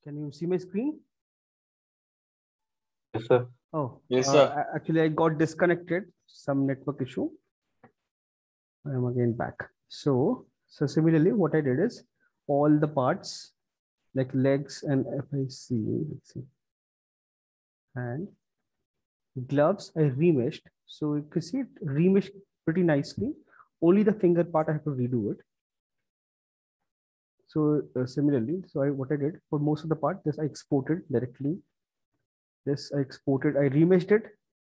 Can you see my screen? Yes, sir. Oh, Yes, sir. actually, I got disconnected. Some network issue. I am again back. So similarly, what I did is all the parts like legs and let's see, and gloves I remeshed. So you can see it remeshed pretty nicely. Only the finger part I have to redo it. So similarly, what I did for most of the part, this I exported directly. This I exported, I remeshed it,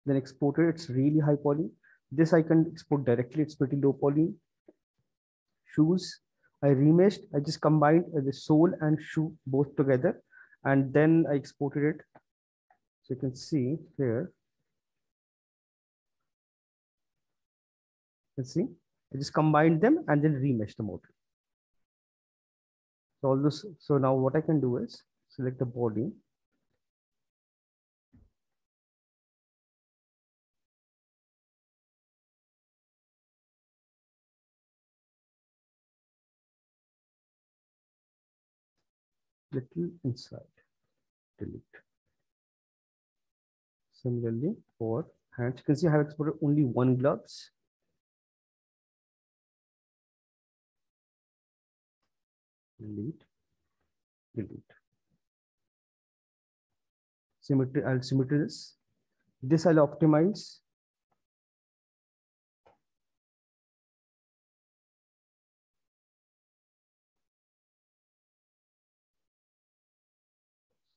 then exported. It's really high poly. This I can export directly. It's pretty low poly. Shoes, I remeshed. I just combined the sole and shoe both together, and then I exported it. So you can see here. You can see I just combined them and then remeshed the model. So all this. So now what I can do is select the body. Little inside, delete. Similarly for hands, you can see I have exported only one gloves. Delete, delete. Symmetry, I'll symmetry this. This I'll optimize.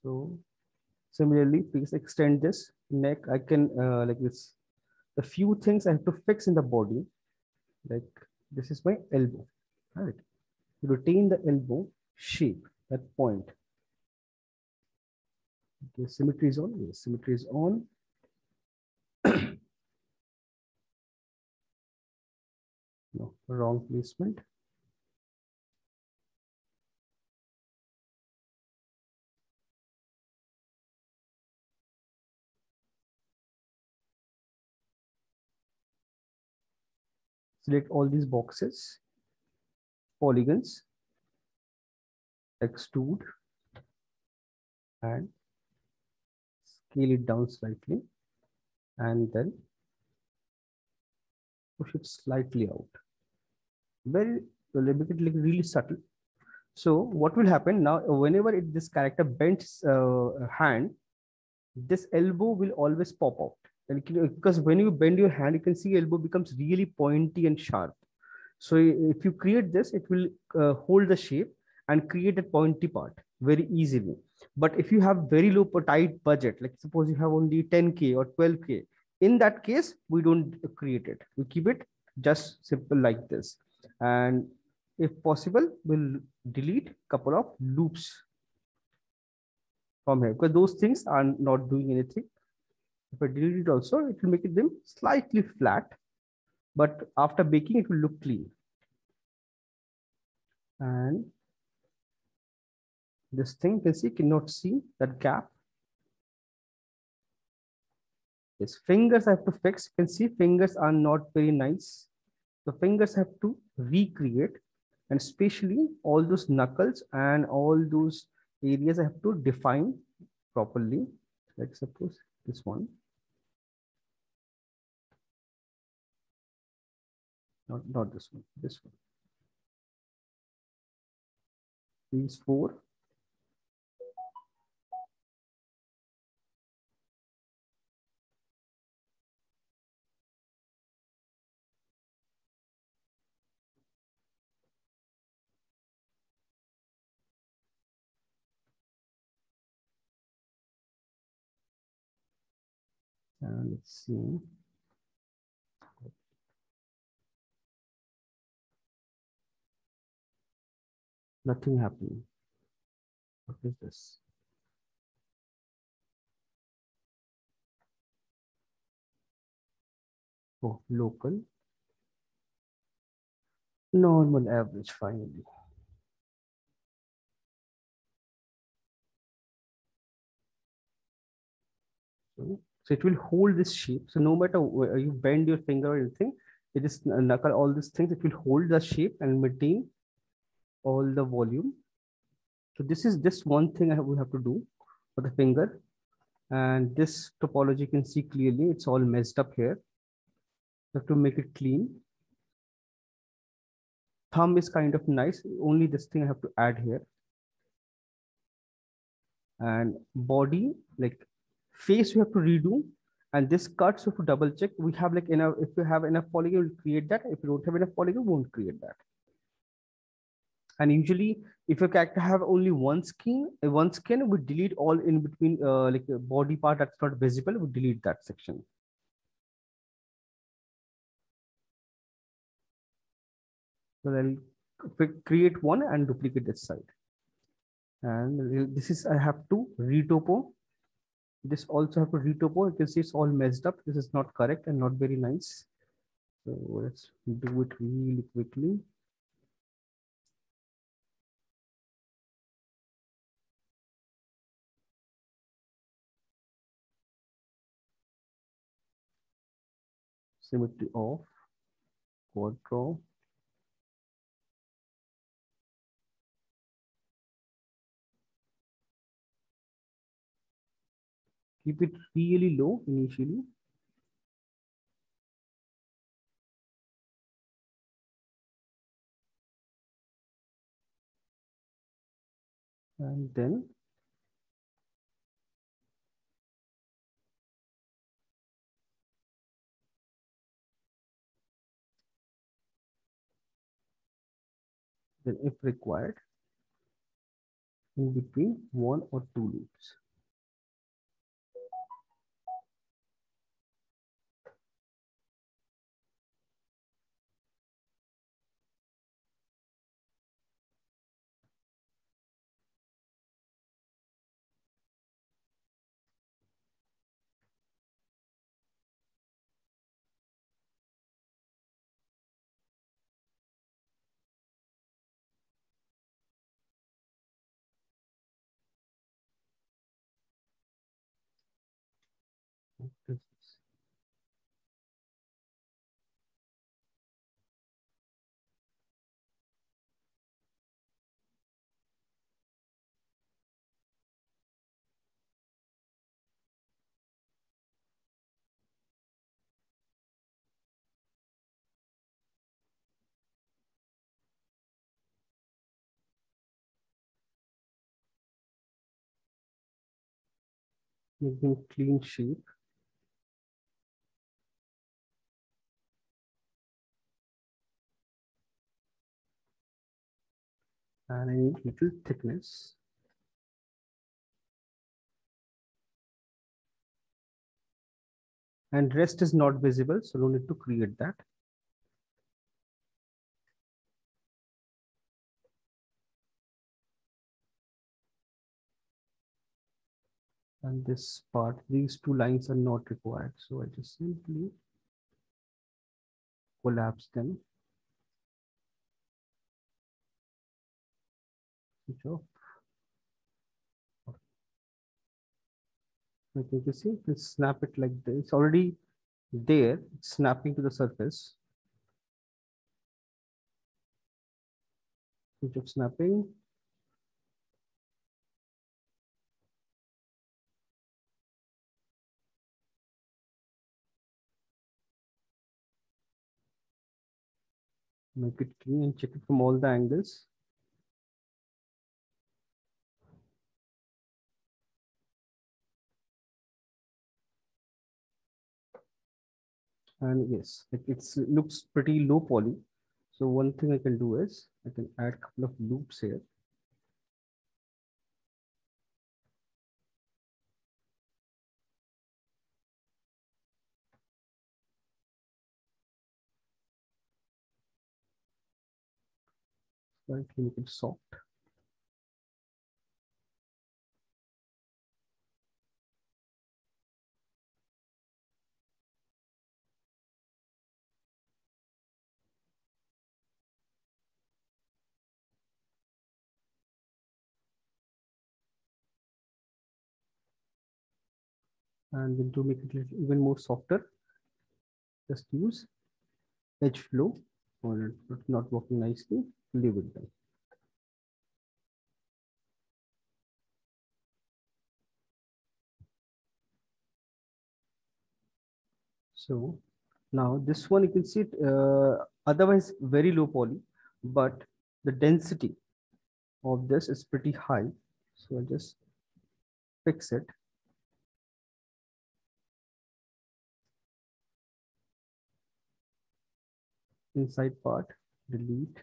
So similarly, please extend this neck. I can like this. The few things I have to fix in the body, like this is my elbow. Right. Retain the elbow shape, that point. Okay, symmetry is on. Yes, symmetry is on. No, wrong placement. Select all these boxes, polygons, extrude, and scale it down slightly, and then push it slightly out. Very, make it like really subtle. So what will happen now, whenever this character bends hand, this elbow will always pop out. And because when you bend your hand, you can see elbow becomes really pointy and sharp. So if you create this, it will hold the shape and create a pointy part very easily. But if you have very low tight budget, like suppose you have only 10K or 12K, in that case, we don't create it. We keep it just simple like this. And if possible, we'll delete a couple of loops from here because those things are not doing anything. If I delete it also, it will make them slightly flat, but after baking, it will look clean. And this thing, you can see, cannot see that gap. Yes, fingers I have to fix. You can see fingers are not very nice. The fingers have to recreate, and especially all those knuckles and all those areas I have to define properly. Like suppose this one. Not this one, this one. These four. And let's see. Nothing happening. What is this? Oh, local. Normal average finally. So it will hold this shape. So no matter where you bend your finger or anything, it is knuckle, all these things, it will hold the shape and maintain all the volume. So this is just one thing we have to do for the finger. And this topology you can see clearly, it's all messed up here. You have to make it clean. Thumb is kind of nice. Only this thing I have to add here. And body, like face, we have to redo. And this cuts, we have to double check. We have like enough, if you have enough polygon, we'll create that. If you don't have enough polygon, we won't create that. And usually, if your character have only one skin, we delete all in between, like the body part that's not visible, we delete that section. So then create one and duplicate this side. And this is, I have to retopo. This also have to retopo. You can see it's all messed up. This is not correct and not very nice. So let's do it really quickly. Symmetry off, quad draw. Keep it really low initially. And then if required, in between one or two loops. This is making clean shape. And I need little thickness. And rest is not visible, so no need to create that. And this part, these two lines are not required. So I just simply collapse them. Switch off. Like you can see, you can snap it like this. It's already there, it's snapping to the surface. Switch off snapping. Make it clean and check it from all the angles. And yes, it looks pretty low poly. So one thing I can do is I can add a couple of loops here. Slightly make it soft. And then to make it even more softer, just use edge flow, or it's not working nicely, leave it then. So now this one you can see it, otherwise very low poly, but the density of this is pretty high. So I'll just fix it. Inside part, delete.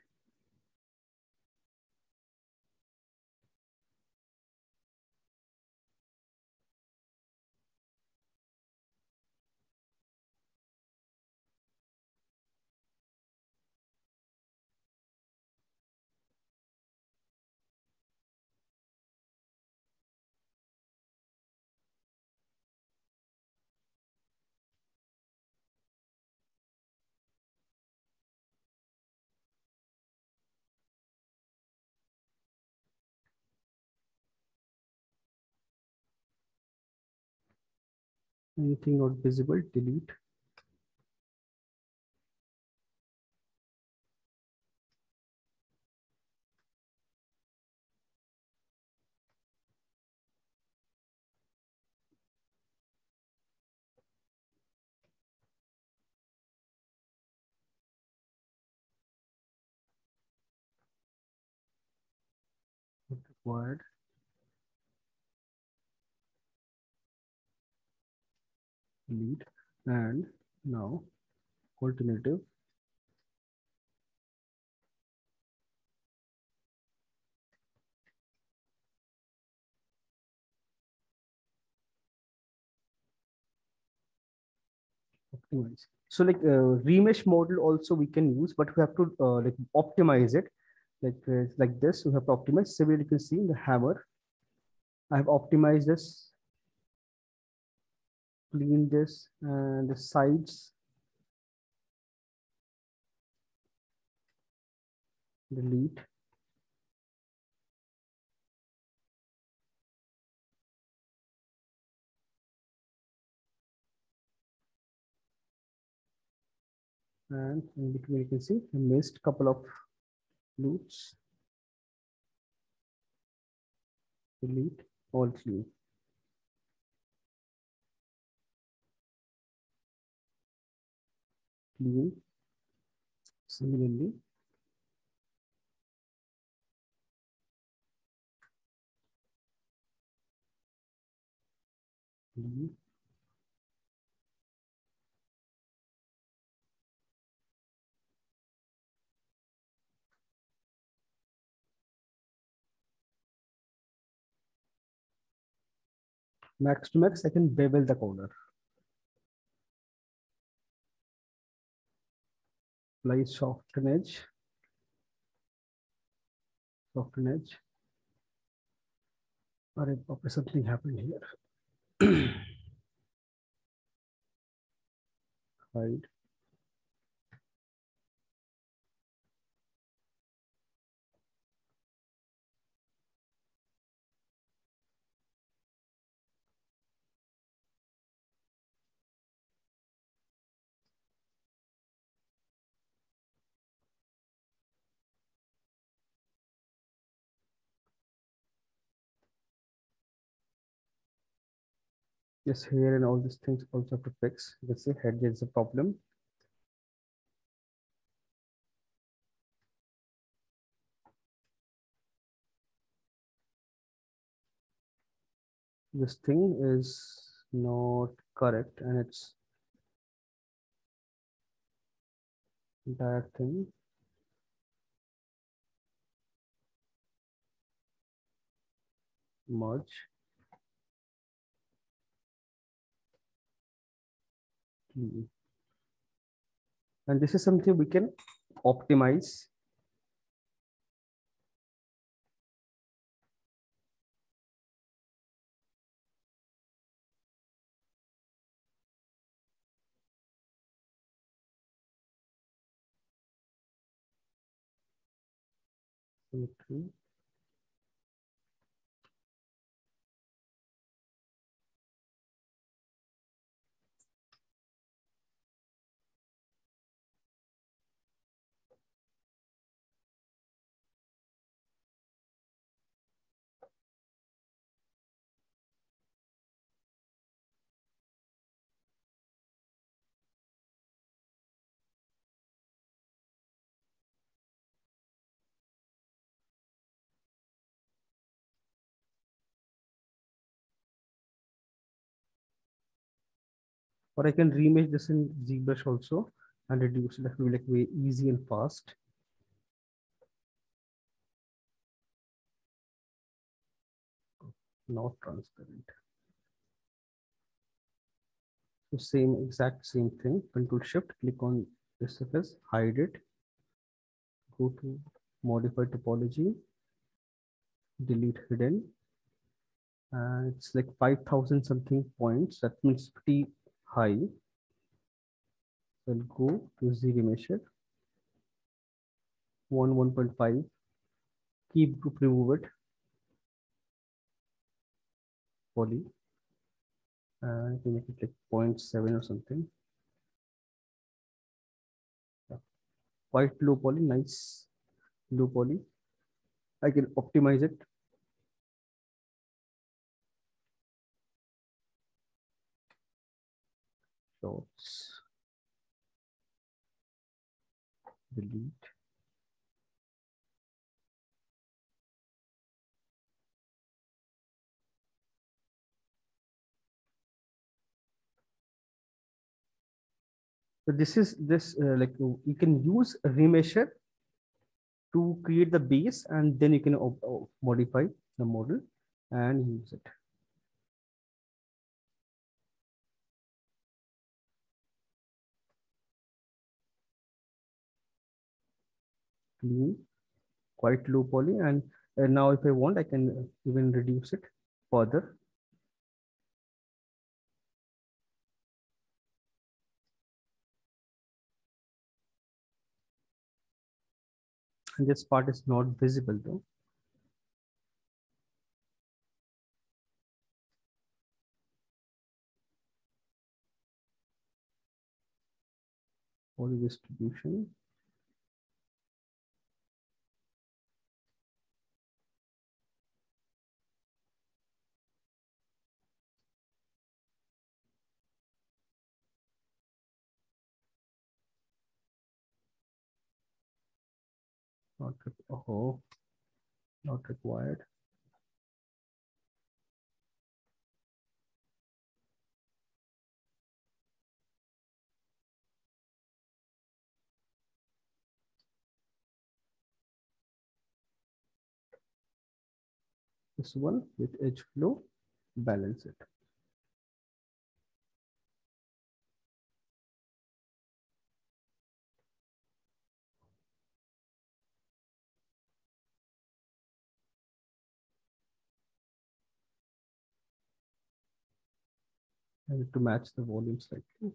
Anything not visible, delete. Not required. Delete. And now alternative. Optimize. So like remesh model also we can use, but we have to like optimize it. Like this, we have to optimize. So you can see in the hammer, I have optimized this, clean this, and the sides, delete. And in between, you can see I missed couple of loops, delete, all clean. Clean. Similarly, clean. Max to max, I can bevel the corner. Apply soften edge, soften edge. Or something happened here. Hide. Yes, here and all these things also have to fix. Let's say head there's a problem. This thing is not correct, and it's entire thing. Merge. And this is something we can optimize. Symmetry. or I can remesh this in ZBrush also and reduce it. That will be like way easy and fast. Not transparent. So same exact same thing. Control Shift, click on this surface, hide it, go to modify topology, delete hidden, and it's like 5,000 something points. That means pretty high. So I'll go to Z remesher, 1.5. Keep group, remove it, poly, and make it like 0.7 or something. Yeah. Quite low poly, nice low poly. I can optimize it. Shots, delete. So this is this like you can use a remesher to create the base, and then you can modify the model and use it. Clean, quite low poly, and now if I want, I can even reduce it further. And this part is not visible though. Poly distribution. Not oh, not required. This one with edge flow, balance it. I need to match the volume slightly.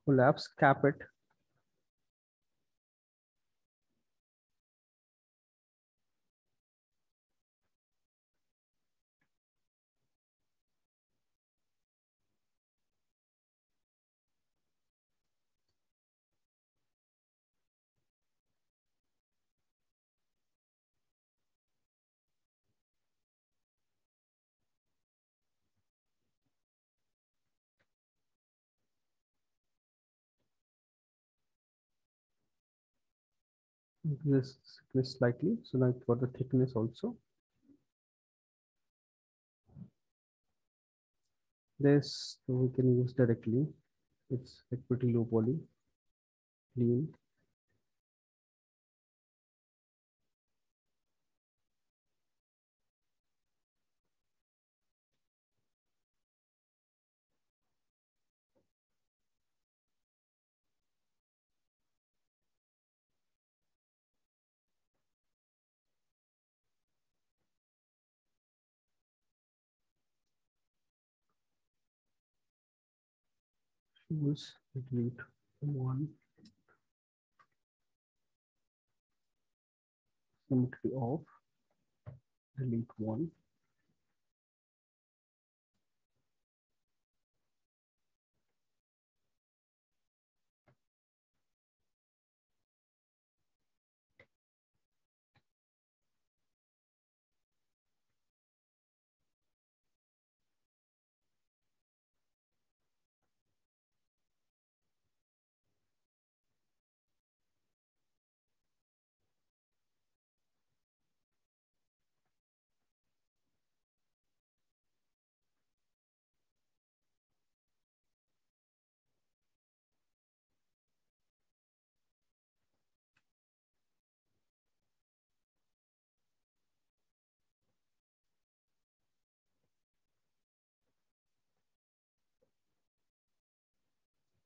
Collapse, cap it. This thickness slightly. So now for the thickness also. This so we can use directly. It's like pretty low poly, clean. choose delete one, symmetry of delete one.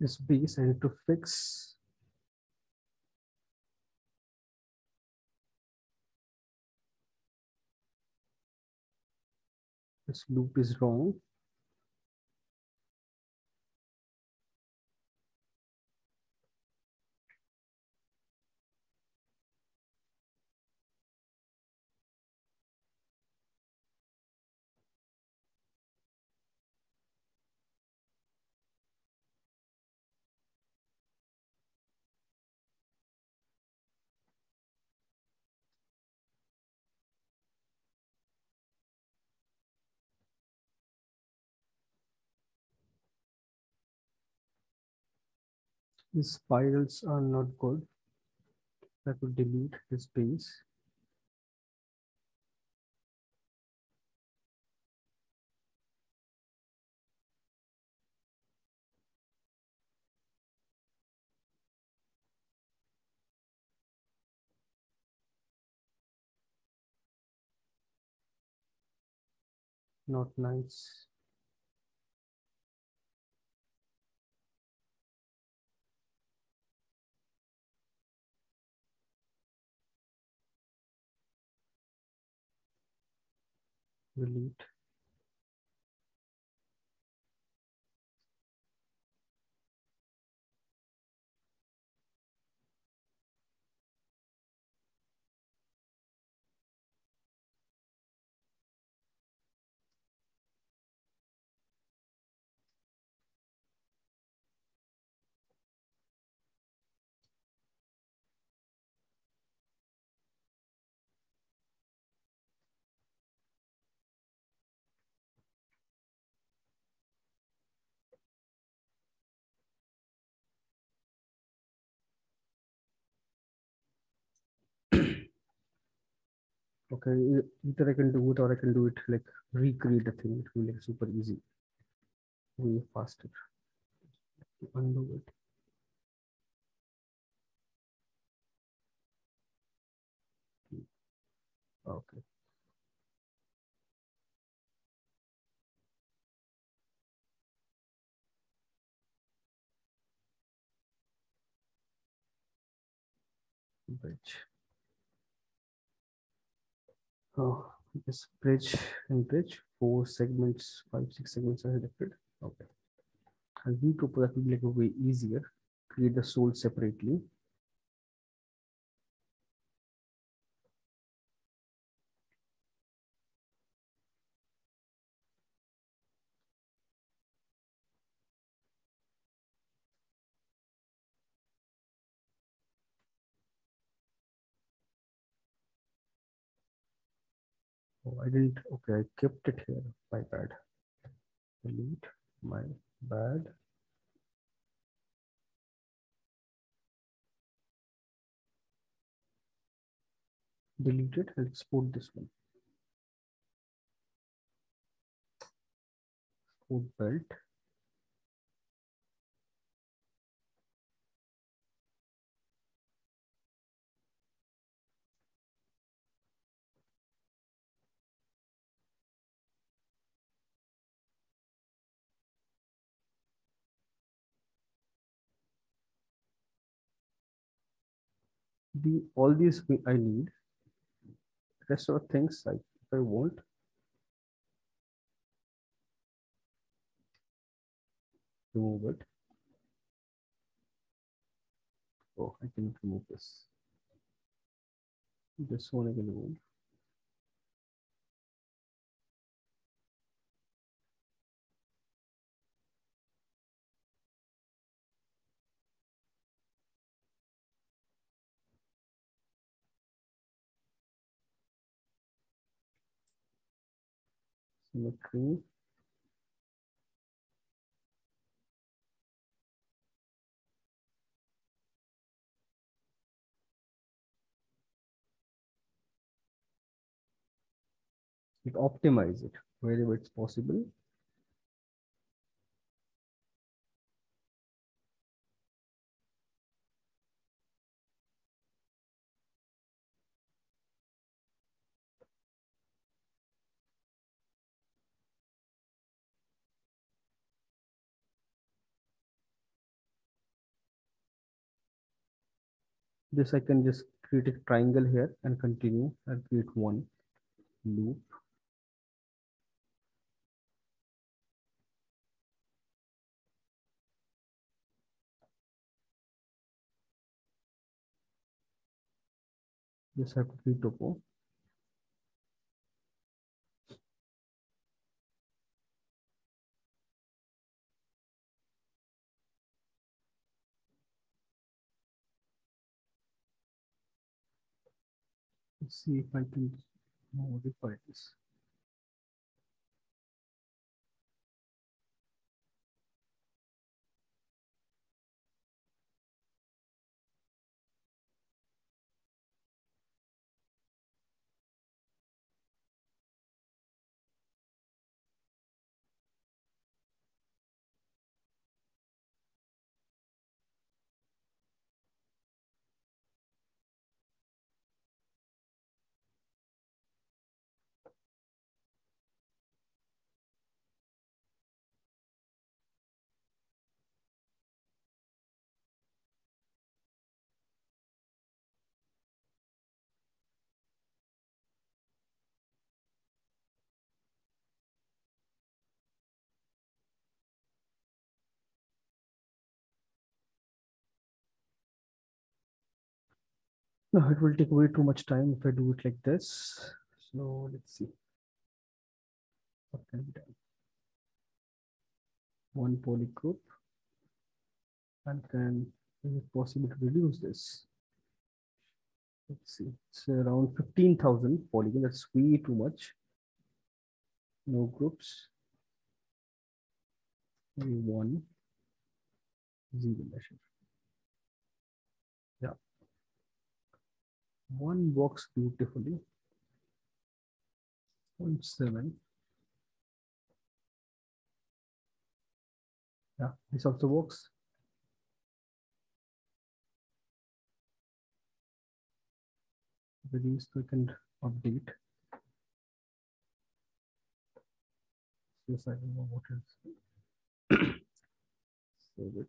This base I need to fix. This loop is wrong. These spirals are not good. I could delete this base. Not nice. Delete. Okay, either I can do it or I can do it like recreate the thing. It will be like super easy, way faster. Undo it. Okay. Bridge. Oh, this bridge and bridge, 4 segments, 5, 6 segments are selected. Okay. I'll repropose that will be like a way easier. Create the soul separately. Oh, I didn't. Okay, I kept it here. My bad. Delete. My bad. Delete it and export this one. Export belt. All these I need. Rest of the things like if I want, remove it. Oh, I can remove this. This one I can remove. Symmetry. It optimize it wherever it's possible. This I can just create a triangle here and continue and create one loop. Just have to retopo. Let's see if I can modify this. No, it will take way too much time if I do it like this. So let's see what can be done. One poly group, and then is it possible to reduce this? Let's see, it's around 15,000 polygon. That's way too much. No groups. Maybe one zero measure. Yeah, one works beautifully. 0.7. Yeah, this also works. These we can update. Yes, I don't know what is. Save it.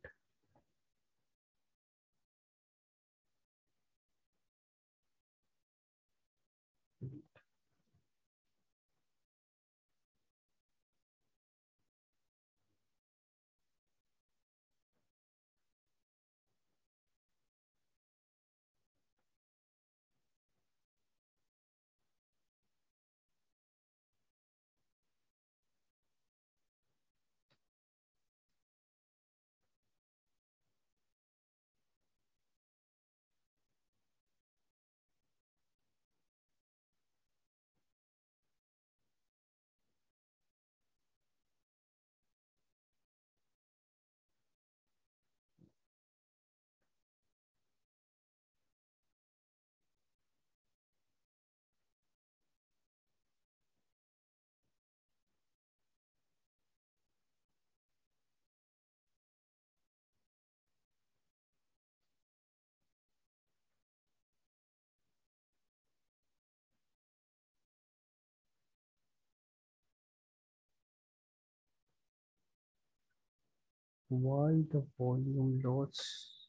Why the volume loss?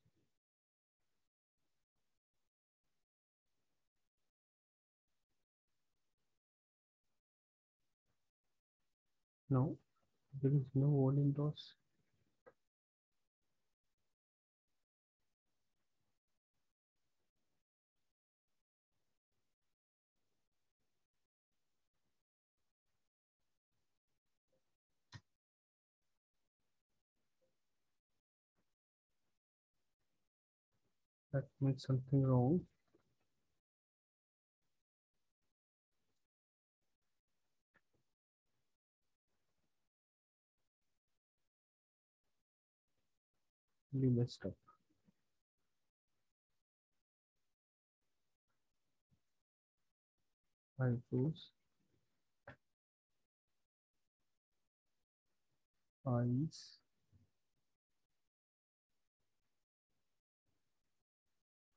No, there is no volume loss. That means something wrong. Really messed up. Eyebrows, eyes,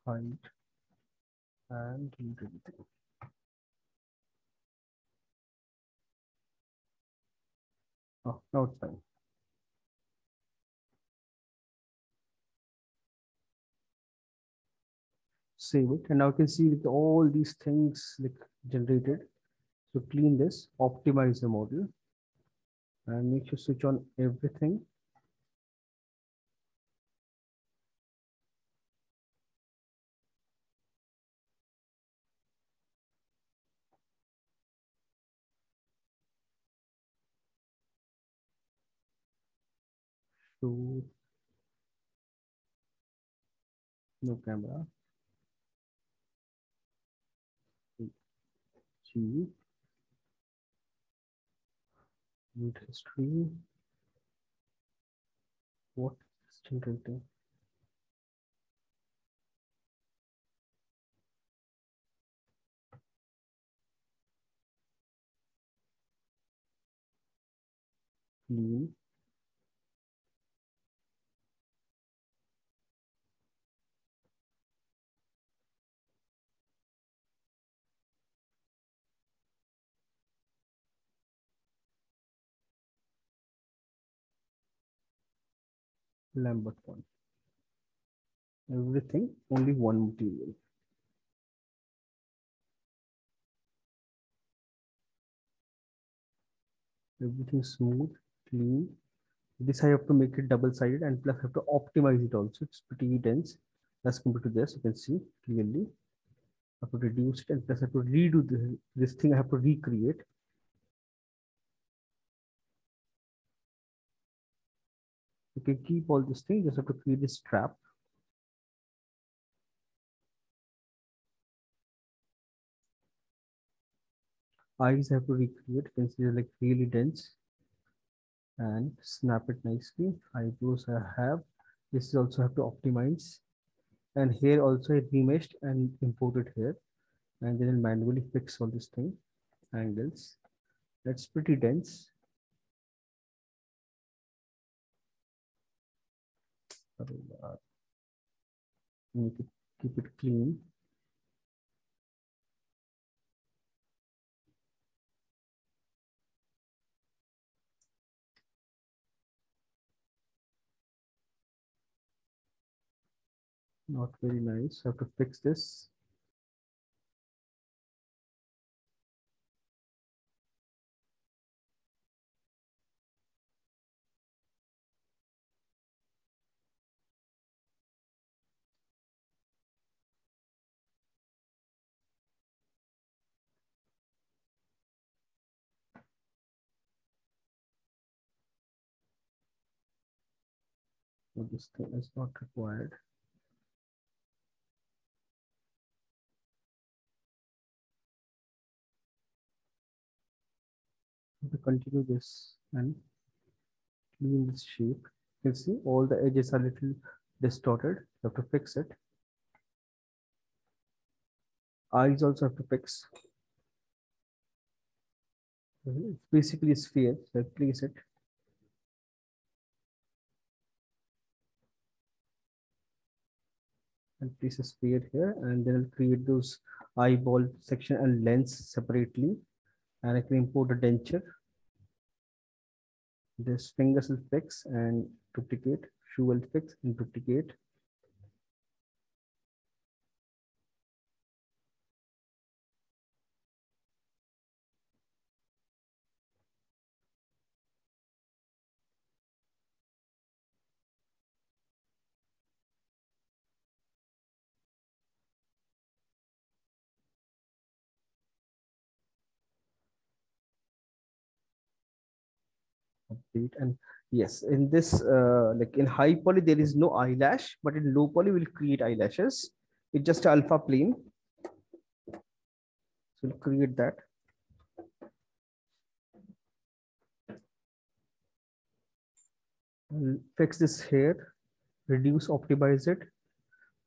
height, and delete everything. Oh, now it's fine. Save it, and now you can see like all these things like generated. So clean this, optimize the model, and make sure switch on everything. So no camera. G, root history. What is generating? Clean. Lambert one. Everything, only one material. Everything smooth, clean. This I have to make it double-sided, and plus I have to optimize it also. It's pretty dense as compared to this. You can see clearly. I have to reduce it, and plus I have to redo this thing. I have to recreate. You can keep all this thing. Just have to create this trap. Eyes I have to recreate. You can see they're like really dense, and snap it nicely. Eyebrows I have. This is also have to optimize. And here also I remeshed and imported here, and then manually fix all this thing. Angles. That's pretty dense. Make it, keep it clean. Not very nice. Have to fix this. So this thing is not required. Have to continue this and clean this shape. You can see all the edges are little distorted. You have to fix it. Eyes also have to fix. It's basically a sphere. So place it. And place a sphere here, and then I'll create those eyeball section and lens separately. And I can import a denture. This fingers will fix and duplicate. Shoe will fix and duplicate. update. And yes, in this like in high poly there is no eyelash, but in low poly we'll create eyelashes. It's just alpha plane, so we'll create that. We'll fix this here, reduce, optimize it.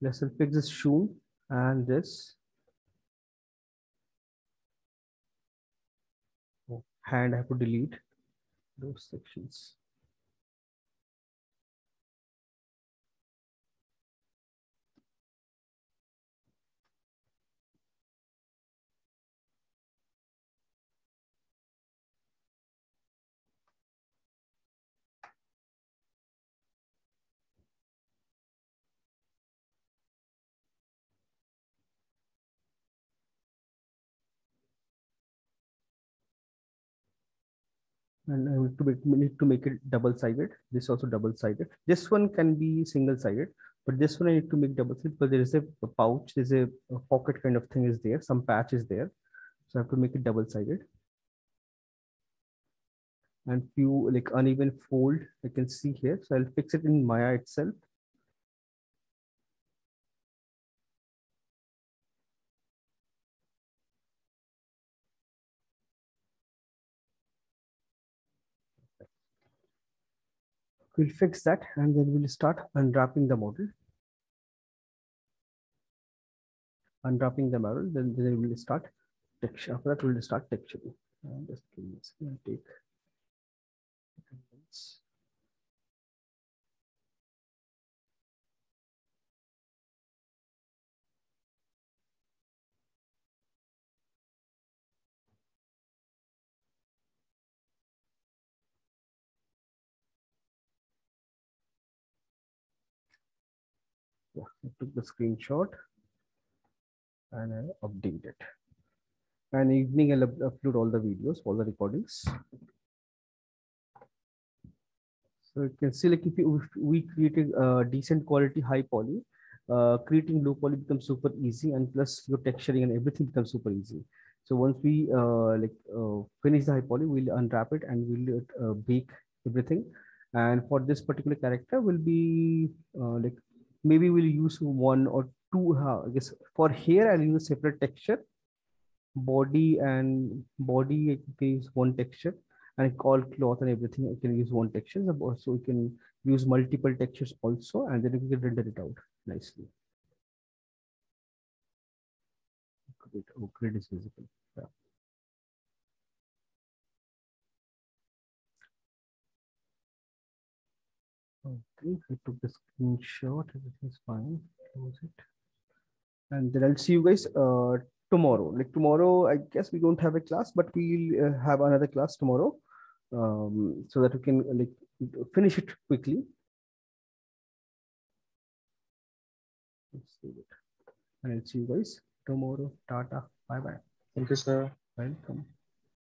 Let's fix this shoe and this. Oh, hand I have to delete those sections. And I need to make it double-sided. This also double-sided. This one can be single-sided, but this one I need to make double-sided because there is a pouch, there's a pocket kind of thing is there, some patch is there. So I have to make it double-sided. And few like uneven fold I can see here. So I'll fix it in Maya itself. We'll fix that and then we'll start unwrapping the model. Unwrapping the model, then we'll start texture. After that, we'll start texturing. And just give me a second, take. Yeah, I took the screenshot and I update it. And evening I'll upload all the videos, all the recordings. So you can see like if we created a decent quality high poly, creating low poly becomes super easy, and plus your texturing and everything becomes super easy. So once we finish the high poly, we'll unwrap it and we'll bake everything. And for this particular character, will be like maybe we'll use one or two. I guess for hair, I'll use a separate texture. Body and body, I can use one texture, and all cloth and everything I can use one texture. So we can use multiple textures also, and then we can render it out nicely. Great. Oh, grid is visible. Yeah. Okay, I took the screenshot. Everything's fine. Close it. And then I'll see you guys tomorrow. Like tomorrow, I guess we don't have a class, but we'll have another class tomorrow, so that we can like finish it quickly. Let's see it. And I'll see you guys tomorrow. Tata. Bye bye. Thank you, sir. Welcome.